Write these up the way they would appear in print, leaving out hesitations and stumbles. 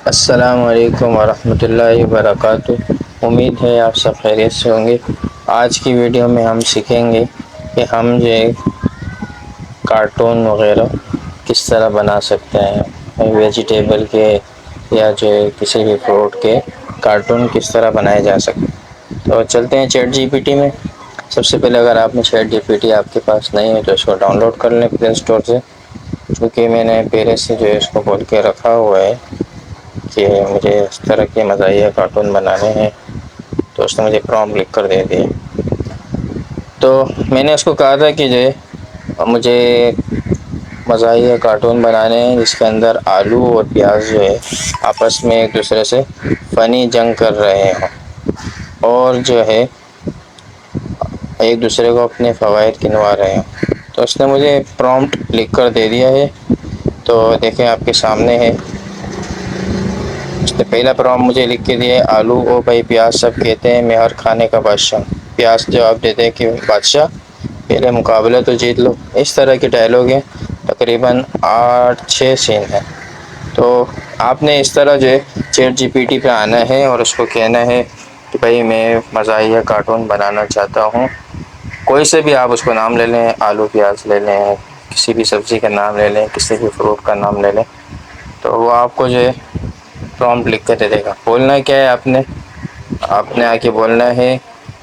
अस्सलामु अलैकुम वरहमतुल्लाहि वबरकातुहू। उम्मीद है आप सब खैरियत से होंगे। आज की वीडियो में हम सीखेंगे कि हम जो है कार्टून वगैरह किस तरह बना सकते हैं, वेजिटेबल के या जो है किसी भी फ्रूट के कार्टून किस तरह बनाए जा सकते हैं। तो चलते हैं चैट जीपीटी में। सबसे पहले अगर आपने चैट जीपीटी आपके पास नहीं है तो इसको डाउनलोड कर लें प्ले स्टोर से। क्योंकि मैंने पहले से जो है इसको बोल के रखा हुआ है कि मुझे इस तरह के मज़ाहिया कार्टून बनाने हैं, तो उसने मुझे प्रॉम्प्ट लिख कर दे दिया। तो मैंने उसको कहा था कि जो है मुझे मज़ाहिया कार्टून बनाने हैं जिसके अंदर आलू और प्याज जो है आपस में एक दूसरे से फ़नी जंग कर रहे हों और जो है एक दूसरे को अपने फ़वाइद गिनवा रहे हों। तो उसने मुझे प्रॉम्प्ट लिख कर दे दिया है। तो देखें आपके सामने है। उसने पहला प्रॉम्प्ट मुझे लिख के दिया है, आलू ओ भाई प्याज सब कहते हैं मैं हर खाने का बादशाह। प्याज जवाब देते हैं कि बादशाह पहले मुकाबला तो जीत लो। इस तरह के डायलॉग हैं, तकरीबन 8-6 सीन हैं। तो आपने इस तरह जो है चैट जीपीटी पे आना है और उसको कहना है कि भाई मैं मज़ाहिया कार्टून बनाना चाहता हूँ। कोई से भी आप उसको नाम ले लें, आलू प्याज ले लें, किसी भी सब्ज़ी का नाम ले लें, किसी भी फ्रूट का नाम ले लें, तो वो आपको जो है प्रॉम्प्ट लिख कर दे देगा। बोलना क्या है आपने आके बोलना है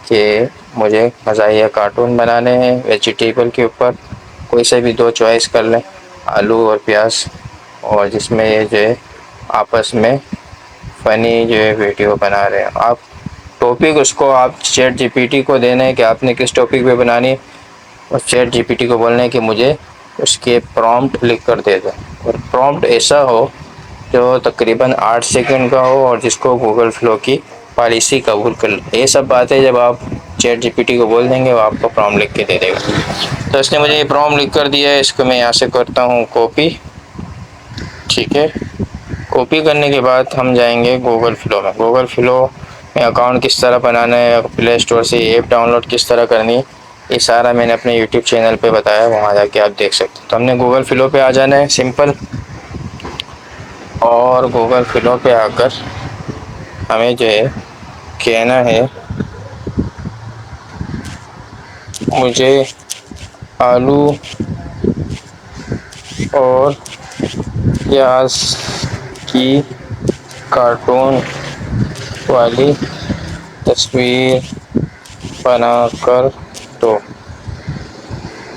कि मुझे मज़ाहिया कार्टून बनाने हैं वेजिटेबल के ऊपर। कोई से भी दो चॉइस कर लें, आलू और प्याज, और जिसमें ये जो है आपस में फ़नी जो है वीडियो बना रहे हैं। आप टॉपिक उसको आप चैट जीपीटी को देना है कि आपने किस टॉपिक पे बनानी है, और चैट जीपीटी को बोलना है कि मुझे उसके प्रॉम्प्ट लिख कर दे दो। और प्रॉम्प्ट ऐसा हो जो तकरीबन 8 सेकंड का हो और जिसको गूगल फ्लो की पॉलिसी कबूल कर ले। ये सब बातें जब आप चैट जीपीटी को बोल देंगे वो आपको प्रॉम्प्ट लिख के दे देगा। तो इसने मुझे ये प्रॉम्प्ट लिख कर दिया है, इसको मैं यहाँ से करता हूँ कॉपी। ठीक है, कॉपी करने के बाद हम जाएंगे गूगल फ्लो में। गूगल फ्लो में अकाउंट किस तरह बनाना है, प्ले स्टोर से ऐप डाउनलोड किस तरह करनी है, ये सारा मैंने अपने यूट्यूब चैनल पे बताया, वहाँ जाके आप देख सकते हैं। तो हमने गूगल फ्लो पे आ जाना है सिंपल, और गूगल फ्लो पे आकर हमें जो है कहना है मुझे आलू और प्याज की कार्टून वाली तस्वीर बनाकर दो।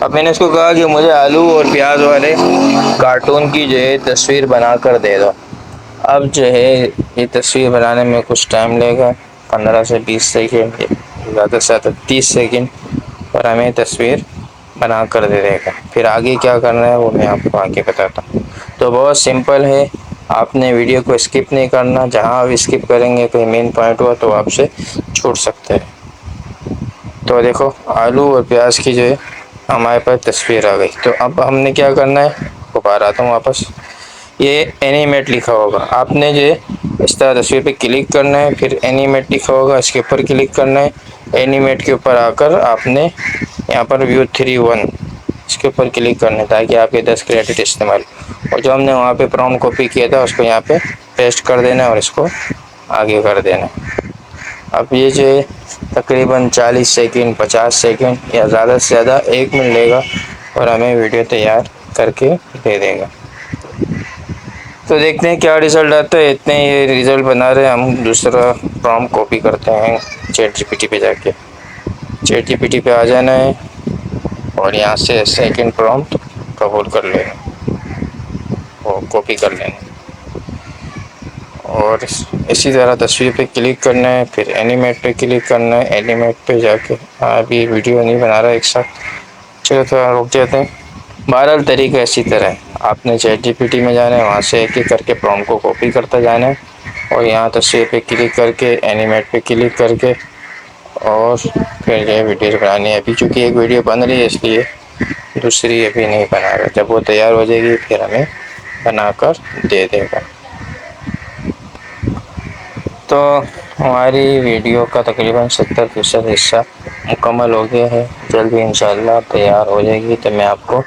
अब मैंने इसको कहा कि मुझे आलू और प्याज वाले कार्टून की जो है तस्वीर बनाकर दे दो। अब जो है ये तस्वीर बनाने में कुछ टाइम लगेगा, 15 से 20 सेकंड, ज़्यादा से ज़्यादा 30 सेकंड, और हमें तस्वीर बना कर दे देगा। फिर आगे क्या करना है वो मैं आपको आगे बताता हूँ। तो बहुत सिंपल है, आपने वीडियो को स्किप नहीं करना। जहाँ आप स्किप करेंगे कोई मेन पॉइंट हुआ तो आपसे छूट सकते हैं। तो देखो आलू और प्याज की जो है हमारे पास तस्वीर आ गई। तो अब हमने क्या करना है, दोबारा आता हूँ वापस। ये एनिमेट लिखा होगा, आपने जो है इस तरह तस्वीर पे क्लिक करना है, फिर एनिमेट लिखा होगा इसके ऊपर क्लिक करना है। एनिमेट के ऊपर आकर आपने यहाँ पर व्यू 3-1 इसके ऊपर क्लिक करना है ताकि आपके 10 क्रेडिट इस्तेमाल। और जो हमने वहाँ पे प्रॉम्प्ट कॉपी किया था उसको यहाँ पे पेस्ट कर देना है और इसको आगे कर देना है। अब ये जो है तकरीबन 40 सेकंड 50 सेकंड या ज़्यादा से ज़्यादा 1 मिनट लेगा और हमें वीडियो तैयार करके दे देगा। तो देखते हैं क्या रिज़ल्ट आता है। इतने ये रिज़ल्ट बना रहे हैं, हम दूसरा प्रॉम्प्ट कॉपी करते हैं चैट जीपीटी पे जाके। चैट जीपीटी पे आ जाना है और यहाँ से सेकंड प्रॉम्प्ट कबूल कर लेना और कॉपी कर लेना, और इसी तरह तस्वीर पे क्लिक करना है, फिर एनिमेट पे क्लिक करना है। एनिमेट पे जाके अभी वीडियो नहीं बना रहा एक साथ, चलो थोड़ा रुक जाते हैं। बहरहाल तरीका इसी तरह है, आपने चैट जीपीटी में जाना है, वहाँ से एक एक करके प्रॉम्प्ट को कॉपी करता जाना है और यहाँ तस्वीर पे क्लिक करके एनिमेट पे क्लिक करके और फिर जो है वीडियो बनानी है। अभी चूँकि एक वीडियो बन रही है इसलिए दूसरी अभी नहीं बना रहा, जब वो तैयार हो जाएगी फिर हमें बनाकर दे देगा। तो हमारी वीडियो का तकरीबन 70% हिस्सा मुकम्मल हो गया है। जल्दी इंशाल्लाह तैयार हो जाएगी तो मैं आपको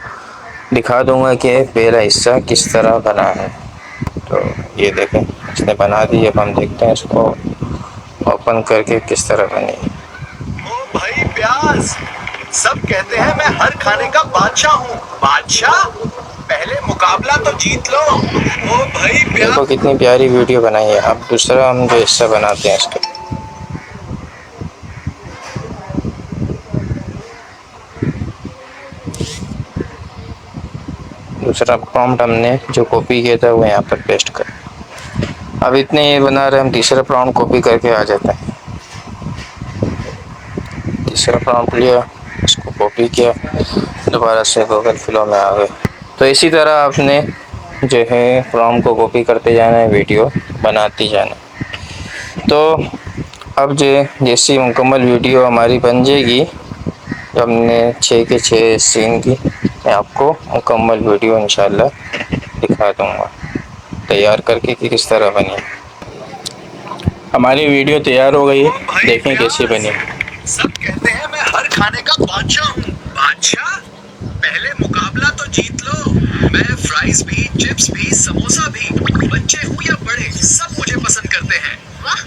दिखा दूंगा कि पहला हिस्सा किस तरह बना है। तो ये देखें इसने बना दी। अब हम देखते हैं इसको ओपन करके किस तरह बनी। ओ भाई प्याज, सब कहते हैं मैं हर खाने का बादशाह हूँ। बादशाह, पहले मुकाबला तो जीत लो। ओ भाई प्याज। देखो कितनी प्यारी वीडियो बनाई है। अब दूसरा हम जो हिस्सा बनाते हैं इसका। दूसरा प्रॉम्प्ट हमने जो कॉपी किया था वो यहाँ पर पेस्ट कर। अब इतने ये बना रहे, हम तीसरा प्रॉम्प्ट कॉपी करके आ जाते हैं। तीसरा प्रॉम्प्ट लिया, इसको कॉपी किया, दोबारा से गूगल फ्लो में आ गए। तो इसी तरह आपने जो है प्रॉम्प्ट को कॉपी करते जाना है, वीडियो बनाती जाना। तो अब जैसी मुकम्मल वीडियो हमारी बन जाएगी, हमने 6 के 6 सीन की, मैं आपको मुकम्मल वीडियो इंशाल्लाह दिखा दूँगा तैयार करके कि किस तरह बनी। हमारी वीडियो तैयार हो गई है, देखें कैसी बनी। सब कहते हैं मैं हर खाने का बादशाह हूँ। बादशाह, पहले मुकाबला तो जीत लो। मैं फ्राइज भी, चिप्स भी, समोसा भी, बच्चे हूँ या बड़े, सब मुझे पसंद करते हैं। वाह,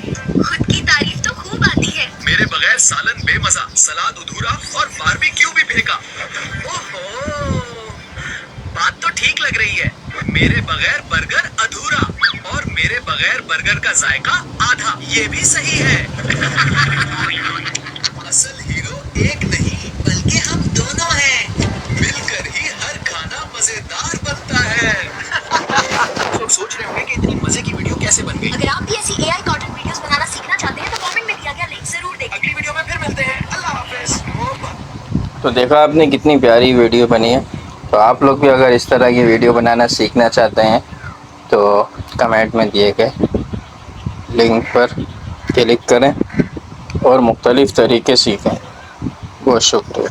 खुद की तारीफ तो खूब आती है। मेरे बगैर सालन बेमजा, सलाद अधूरा और बारबेक्यू भी फेंका। ओहो, बात तो ठीक लग रही है। मेरे बगैर बर्गर अधूरा और मेरे बगैर बर्गर का जायका आधा, ये भी सही है। असल हीरो एक नहीं बल्कि हम दोनों हैं। मिलकर ही हर खाना मजेदार बनता है। तो सोच रहे होंगे कि इतनी मजे की वीडियो कैसे बन गई। अगर आप भी ऐसी AI कंटेंट वीडियोस बनाना सीखना चाहते हैं तो कमेंट में दिया गया लिंक जरूर देखें। अगली वीडियो में फिर मिलते हैं। अल्लाह हाफिज। तो देखा आपने कितनी प्यारी वीडियो बनी है। तो आप लोग भी अगर इस तरह की वीडियो बनाना सीखना चाहते हैं तो कमेंट में दिए गए लिंक पर क्लिक करें और मुख्तलिफ़ तरीके सीखें। बहुत शुक्रिया।